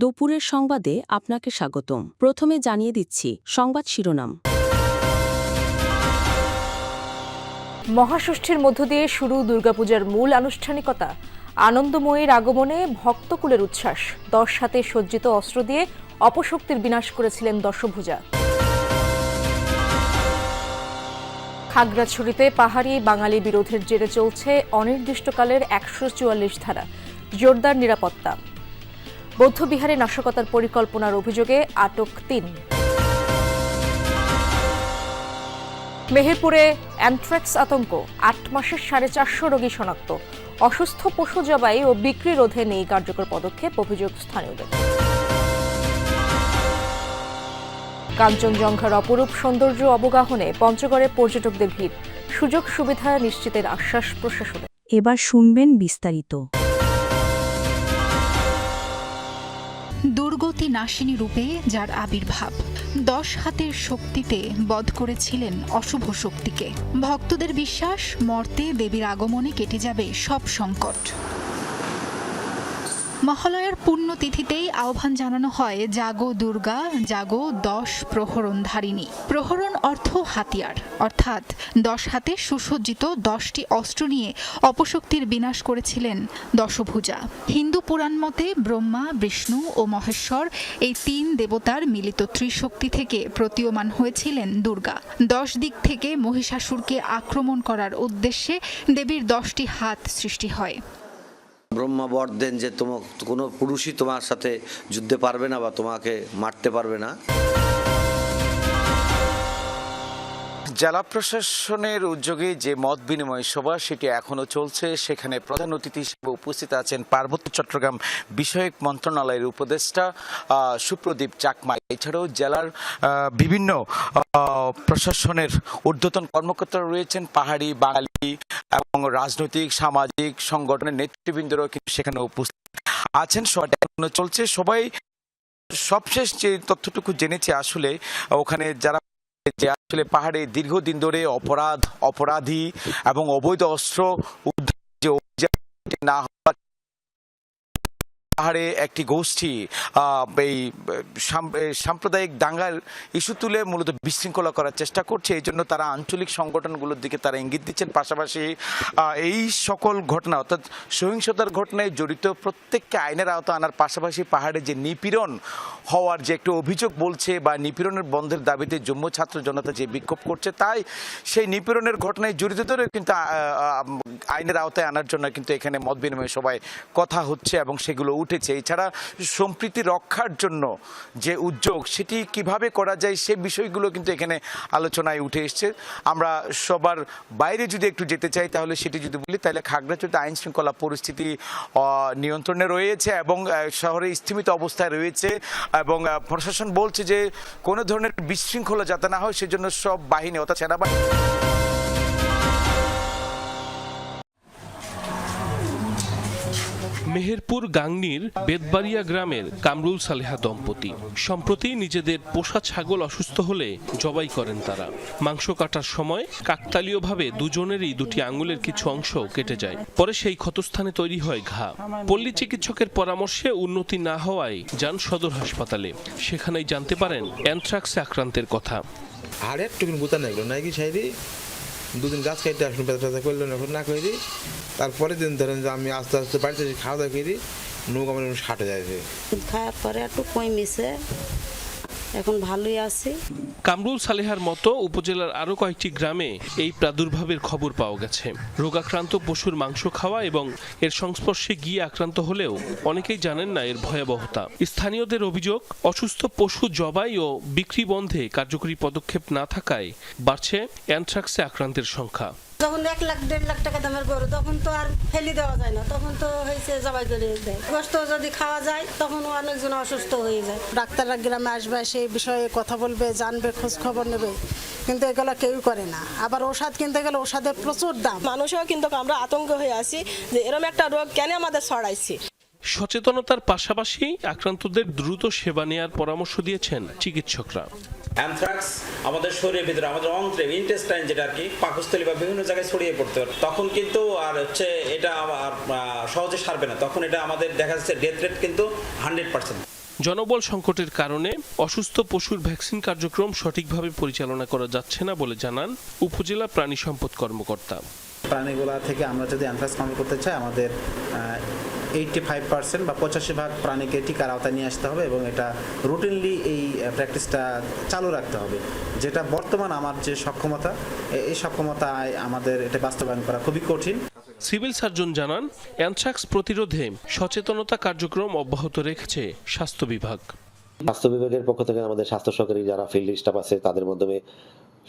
দুপুরের সংবাদে আপনাকে স্বাগতম। প্রথমে জানিয়ে দিচ্ছি সংবাদ শিরোনাম। মহাষষ্ঠীর মধ্য দিয়ে শুরু দুর্গাপূজার মূল আনুষ্ঠানিকতা। আনন্দময়ীর আগমনে ভক্তকুলের উচ্ছ্বাস। 10 হাতে সজ্জিত অস্ত্র দিয়ে অপশক্তির বিনাশ করেছিলেন দশভুজা। খাগড়াছড়িতে পাহাড়ি বাঙালি বিরোধের জেরে চলছে অনির্দিষ্টকালের 144 ধারা, জোরদার নিরাপত্তা। বৌদ্ধবিহারে নাশকতার পরিকল্পনার অভিযোগে আটক 3। মেহেরপুরে অ্যানথ্রাক্স আতঙ্ক, 8 মাসের 450 রোগী শনাক্ত। অসুস্থ পশু জবাই ও বিক্রি রোধে নেই কার্যকর পদক্ষেপ, অভিযোগ স্থানীয়দের। কাঞ্চনজঙ্ঘার অপরূপ সৌন্দর্য অবগাহনে পঞ্চগড়ে পর্যটকদের ভিড়। সুযোগ সুবিধা নিশ্চিতের আশ্বাস প্রশাসনের। এবার শুনবেন বিস্তারিত। দুর্গতি নাশিনী রূপে যার আবির্ভাব, 10 হাতের শক্তিতে বধ করেছিলেন অশুভ শক্তিকে। ভক্তদের বিশ্বাস, মর্তে দেবীর আগমনে কেটে যাবে সব সংকট। মহালয়ার পুণ্যতিথিতেই আহ্বান জানানো হয় জাগো দুর্গা, জাগো 10 প্রহরণধারিণী। প্রহরণ অর্থ হাতিয়ার, অর্থাৎ 10 হাতে সুসজ্জিত 10টি অস্ত্র নিয়ে অপশক্তির বিনাশ করেছিলেন দশভুজা। হিন্দু পুরাণ মতে ব্রহ্মা, বিষ্ণু ও মহেশ্বর এই 3 দেবতার মিলিত ত্রিশক্তি থেকে প্রতীয়মান হয়েছিলেন দুর্গা। 10 দিক থেকে মহিষাসুরকে আক্রমণ করার উদ্দেশ্যে দেবীর 10টি হাত সৃষ্টি হয়। ব্রহ্মা বর দেন যে কোনো পুরুষই তোমার সাথে যুদ্ধে পারবে না বা তোমাকে মারতে পারবে না। জেলা প্রশাসনের উদ্যোগে যে মত বিনিময় সভা সেটি এখনো চলছে। সেখানে প্রধান অতিথি হিসেবে উপস্থিত আছেন পার্বত্য চট্টগ্রাম বিষয়ক মন্ত্রণালয়ের উপদেষ্টা সুপ্রদীপ চাকমা। এছাড়াও জেলার বিভিন্ন প্রশাসনের ঊর্ধ্বতন কর্মকর্তারা রয়েছেন, পাহাড়ি বাঙালি এবং রাজনৈতিক সামাজিক সংগঠনের নেতৃবৃন্দরাও কিন্তু সেখানে উপস্থিত আছেন। সভাটা এখনো চলছে। সবাই সবশেষ যে তথ্যটুকু জেনেছে আসলে ওখানে যারা আসলে পাহাড়ে দীর্ঘদিন ধরে অপরাধী এবং অবৈধ অস্ত্র উদ্ধার না হওয়া, পাহাড়ে একটি গোষ্ঠী এই সাম্প্রদায়িক দাঙ্গার ইস্যু তুলে মূলত বিশৃঙ্খলা করার চেষ্টা করছে। এই জন্য তারা আঞ্চলিক সংগঠনগুলোর দিকে তারা ইঙ্গিত দিচ্ছেন। পাশাপাশি এই সকল ঘটনা অর্থাৎ সহিংসতার ঘটনায় জড়িত প্রত্যেককে আইনের আওতা আনার পাশাপাশি পাহাড়ে যে নিপীড়ন হওয়ার যে একটা অভিযোগ বলছে বা নিপীড়নের বন্ধের দাবিতে জম্মু ছাত্র জনতা যে বিক্ষোভ করছে, তাই সেই নিপীড়নের ঘটনায় জড়িতদেরও কিন্তু আইনের আওতায় আনার জন্য কিন্তু এখানে মত বিনিময় সভায় কথা হচ্ছে এবং সেগুলো উঠেছে। এছাড়া সম্প্রীতি রক্ষার জন্য যে উদ্যোগ সেটি কিভাবে করা যায় সে বিষয়গুলো কিন্তু এখানে আলোচনায় উঠে এসছে। আমরা সবার বাইরে যদি একটু যেতে চাই তাহলে সেটি যদি বলি তাহলে খাগড়াছড়িতে আইন শৃঙ্খলা পরিস্থিতি নিয়ন্ত্রণে রয়েছে এবং শহরে স্থিমিত অবস্থায় রয়েছে এবং প্রশাসন বলছে যে কোনো ধরনের বিশৃঙ্খলা যাতে না হয় সেজন্য সব বাহিনী অর্থাৎ সেনাবাহিনী। মেহেরপুর গাংনীর বেদবাড়িয়া গ্রামের কামরুল সালেহা দম্পতি সম্প্রতি নিজেদের পোষা ছাগল অসুস্থ হলে জবাই করেন তারা। মাংস কাটার সময় কাকতালীয়ভাবে দুজনেরই 2টি আঙুলের কিছু অংশ কেটে যায়। পরে সেই ক্ষতস্থানে তৈরি হয় ঘা। পল্লী চিকিৎসকের পরামর্শে উন্নতি না হওয়ায় যান সদর হাসপাতালে। সেখানেই জানতে পারেন অ্যানথ্রাক্সে আক্রান্তের কথা। আর একটু গুতা নাইলো নাকি সাইডে 2 দিন গাছ কাটতে আসুন, ব্যথা করলো না করি। তারপরে দিন ধরেন যে আমি আস্তে আস্তে বাড়িতে খাওয়া দাওয়া করি, নৌকা আমার সাটে যাচ্ছে। খাওয়ার পরে একটু কমিছে, এখন ভালোই আছি। কামরুল সালেহার মতো উপজেলার আরো কয়েকটি গ্রামে এই প্রাদুর্ভাবের খবর পাওয়া গেছে। রোগাক্রান্ত পশুর মাংস খাওয়া এবং এর সংস্পর্শে গিয়ে আক্রান্ত হলেও অনেকেই জানেন না এর ভয়াবহতা। স্থানীয়দের অভিযোগ, অসুস্থ পশু জবাই ও বিক্রি বন্ধে কার্যকরী পদক্ষেপ না থাকায় বাড়ছে অ্যানথ্রাক্সে আক্রান্তের সংখ্যা। যখন 1 লাখ 1.5 লাখ টাকা দামের গরু তখন তো আর ফেলে দেওয়া যায় না, তখন তো হয়েছে জবাই করে দেয়। গোশত যদি খাওয়া যায় তখন অনেকজন অসুস্থ হয়ে যায়। ডাক্তাররা গ্রামে আসবে, সেই বিষয়ে কথা বলবে, জানবে, খোঁজ খবর নেবে, কিন্তু এগুলো কেউ করে না। আবার ওষুধ কিনতে গেলে ওষুধের প্রচুর দাম। মানুষও কিন্তু আমরা আতঙ্ক হয়ে আছি যে এরকম একটা রোগ কেন আমাদের ছড়াইছে। সচেতনতার পাশাপাশি আক্রান্তদের দ্রুত সেবা নেওয়ার পরামর্শ দিয়েছেন চিকিৎসকরা। অ্যানথ্রাক্স আমাদের শরীরের ভিতরে, আমাদের অন্ত্রে, ইন্টেস্টাইন যেটা আর কি পাকস্থলী বা বিভিন্ন জায়গায় ছড়িয়ে পড়তে পারে, তখন কিন্তু আর এটা সহজে সারবে না। তখন এটা আমাদের দেখা যাচ্ছে ডেথ রেট কিন্তু 100%। জনবল সংকটের কারণে অসুস্থ পশুর ভ্যাকসিন কার্যক্রম সঠিকভাবে পরিচালনা করা যাচ্ছে না বলে জানান উপজেলা প্রাণী সম্পদ কর্মকর্তা। প্রাণীগুলা থেকে আমরা যদি অ্যানথ্রাক্স কন্ট্রোল করতে চাই, আমাদের 85% বা 85% প্রাণীকে টিকার আওতায় নিয়ে আসতে হবে এবং এটা রুটিনলি এই প্র্যাকটিসটা চালু রাখতে হবে, যেটা বর্তমান আমার যে সক্ষমতা, এই সক্ষমতায় আমাদের এটা বাস্তবায়ন করা খুবই কঠিন। সিভিল সার্জন জানান, অ্যানথ্রাক্স প্রতিরোধে সচেতনতা কার্যক্রম অব্যাহত রেখেছে স্বাস্থ্য বিভাগ। স্বাস্থ্য বিভাগের পক্ষ থেকে আমাদের স্বাস্থ্য সহকারী যারা ফিল্ড স্টাফ আছে তাদের মাধ্যমে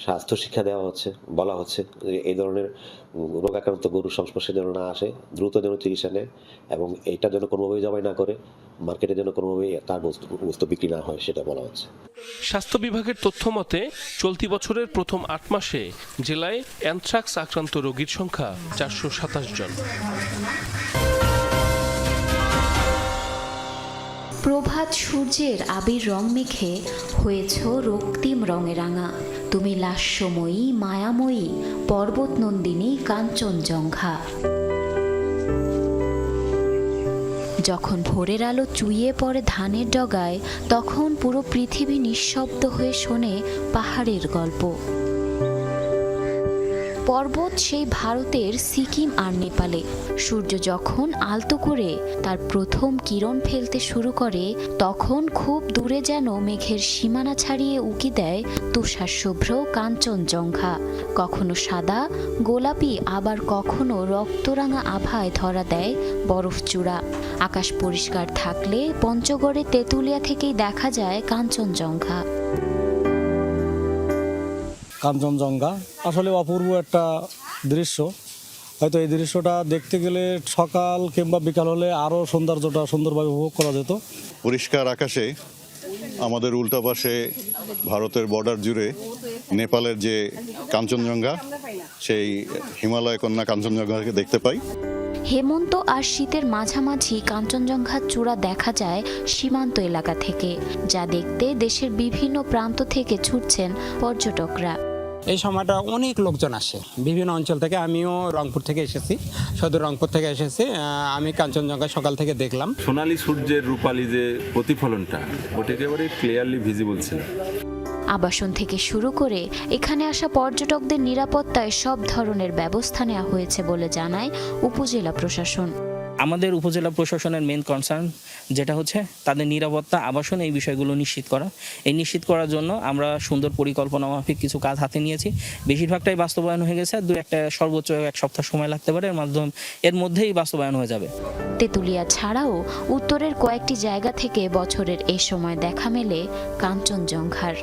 স্বাস্থ্য শিক্ষা দেওয়া হচ্ছে, বলা হচ্ছে এই ধরনের রোগাক্রান্ত গরুর সংস্পর্শে যেন না আসে, দ্রুত যেন চিকিৎসা নেয় এবং এইটা যেন কোনোভাবেই জবাই না করে, মার্কেটে যেন কোনোভাবেই তার বস্তু বিক্রি না হয় সেটা বলা হচ্ছে। স্বাস্থ্য বিভাগের তথ্য মতে চলতি বছরের প্রথম 8 মাসে জেলায় অ্যানথ্রাক্স আক্রান্ত রোগীর সংখ্যা 427 জন। প্রভাত সূর্যের আবির রং মেখে হয়েছ রক্তিম রঙে রাঙা, তুমি লাস্যময়ী মায়াময়ী পর্বত নন্দিনী কাঞ্চনজঙ্ঘা। যখন ভোরের আলো চুইয়ে পড়ে ধানের ডগায়, তখন পুরো পৃথিবী নিঃশব্দ হয়ে শোনে পাহাড়ের গল্প। পর্বত সেই ভারতের সিকিম আর নেপালে। সূর্য যখন আলতো করে তার প্রথম কিরণ ফেলতে শুরু করে, তখন খুব দূরে যেন মেঘের সীমানা ছাড়িয়ে উকি দেয় তুষার শুভ্র কাঞ্চনজঙ্ঘা, কখনো সাদা গোলাপি, আবার কখনো রক্তরাঙা আভায় ধরা দেয় বরফ চূড়া। আকাশ পরিষ্কার থাকলে পঞ্চগড়ে তেঁতুলিয়া থেকেই দেখা যায় কাঞ্চনজঙ্ঘা। কাঞ্চনজঙ্ঘা আসলে অপূর্ব একটা দৃশ্য। হয়তো এই দৃশ্যটা দেখতে গেলে সকাল কিংবা বিকাল হলে আরও সৌন্দর্যটা সুন্দরভাবে উপভোগ করা যেত। পরিষ্কার আকাশে আমাদের উল্টা পাশে ভারতের বর্ডার জুড়ে নেপালের যে কাঞ্চনজঙ্ঘা, সেই হিমালয় কন্যা কাঞ্চনজঙ্ঘাকে দেখতে পাই। হেমন্ত আর শীতের মাঝামাঝি কাঞ্চনজঙ্ঘার চূড়া দেখা যায় সীমান্ত এলাকা থেকে, যা দেখতে দেশের বিভিন্ন প্রান্ত থেকে ছুটছেন পর্যটকরা। এই সময়টা অনেক লোকজন আসে বিভিন্ন অঞ্চল থেকে। আমিও রংপুর থেকে এসেছি, সদর রংপুর থেকে এসেছি। আমি কাঞ্চনজঙ্ঘা সকাল থেকে দেখলাম। সোনালী সূর্যের রূপালী যে প্রতিফলনটা, ওটা একেবারে ক্লিয়ারলি ভিজিবল ছিল। আবাসন থেকে শুরু করে এখানে আসা পর্যটকদের নিরাপত্তায় সব ধরনের ব্যবস্থা নেওয়া হয়েছে বলে জানায় উপজেলা প্রশাসন। আমাদের উপজেলা প্রশাসনের মেন কনসার্ন যেটা হচ্ছে তাদের নিরাপত্তা, আবাসন, এই বিষয়গুলো নিশ্চিত করা। এই নিশ্চিত করার জন্য আমরা সুন্দর পরিকল্পনা মাফিক কিছু কাজ হাতে নিয়েছি। বেশিরভাগটাই বাস্তবায়ন হয়ে গেছে। সর্বোচ্চ 1 সপ্তাহ সময় লাগতে পারে, এর মধ্যেই বাস্তবায়ন হয়ে যাবে। তেঁতুলিয়া ছাড়াও উত্তরের কয়েকটি জায়গা থেকে বছরের এ সময় দেখা মেলে কাঞ্চনজঙ্ঘার।